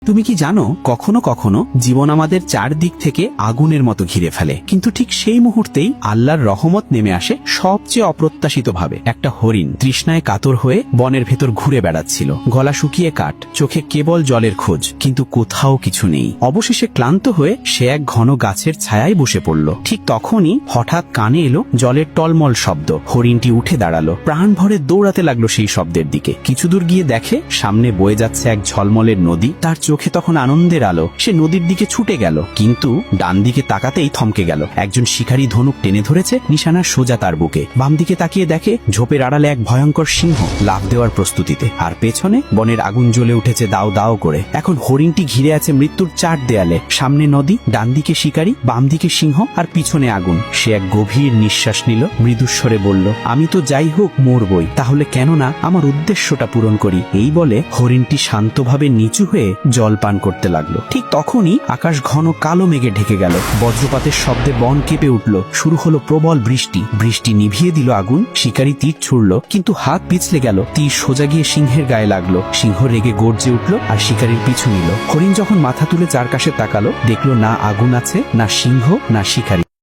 তুমি কি জানো, কখনো কখনো জীবন আমাদের চারদিক থেকে আগুনের মতো ঘিরে ফেলে, কিন্তু ঠিক সেই মুহূর্তেই আল্লাহর রহমত নেমে আসে সবচেয়ে অপ্রত্যাশিত ভাবে। একটা হরিণ তৃষ্ণায় কাতর হয়ে বনের ভেতর ঘুরে বেড়াচ্ছিল, গলা শুকিয়ে কাঠ, চোখে কেবল জলের খোঁজ, কিন্তু কোথাও কিছু নেই। অবশেষে ক্লান্ত হয়ে সে এক ঘন গাছের ছায়ায় বসে পড়ল। ঠিক তখনই হঠাৎ কানে এলো জলের টলমল শব্দ। হরিণটি উঠে দাঁড়ালো, প্রাণ ভরে দৌড়াতে লাগলো সেই শব্দের দিকে। কিছু দূর গিয়ে দেখে সামনে বয়ে যাচ্ছে এক ঝলমলের নদী। তার চোখে তখন আনন্দের আলো। সে নদীর দিকে ছুটে গেল, কিন্তু ডান দিকে তাকাতেই থমকে গেল। একজন শিকারী ধনুক টেনে ধরেছে, নিশানা সোজা তার বুকে। বাম দিকে তাকিয়ে দেখে ঝোপের আড়ালে এক ভয়ঙ্কর সিংহ লাফ দেওয়ার প্রস্তুতিতে, আর পেছনে বনের আগুন জ্বলে উঠেছে দাও দাও করে। এখন হরিণটি ঘিরে আছে মৃত্যুর চার দেয়ালে। সামনে নদী, ডান দিকে শিকারী, বাম দিকে সিংহ, আর পিছনে আগুন। সে এক গভীর নিঃশ্বাস নিল, মৃদুস্বরে বলল, আমি তো যাই হোক মরবই, তাহলে কেন না আমার উদ্দেশ্যটা পূরণ করি। এই বলে হরিণটি শান্তভাবে নিচু হয়ে জল পান করতে লাগলো। ঠিক তখনই আকাশ ঘন কালো মেঘে ঢেকে গেল। বজ্রপাতের শব্দে বন কেঁপে উঠল। শুরু হলো প্রবল বৃষ্টি। বৃষ্টি নিভিয়ে দিল আগুন। শিকারী তীর ছুড়ল, কিন্তু হাত পিছলে গেল। তীর সোজা গিয়ে সিংহের গায়ে লাগলো। সিংহ রেগে গর্জে উঠল আর শিকারীর পিছু নিল। হরিণ যখন মাথা তুলে চারপাশে তাকালো, দেখলো না আগুন আছে, না সিংহ, না শিকারী।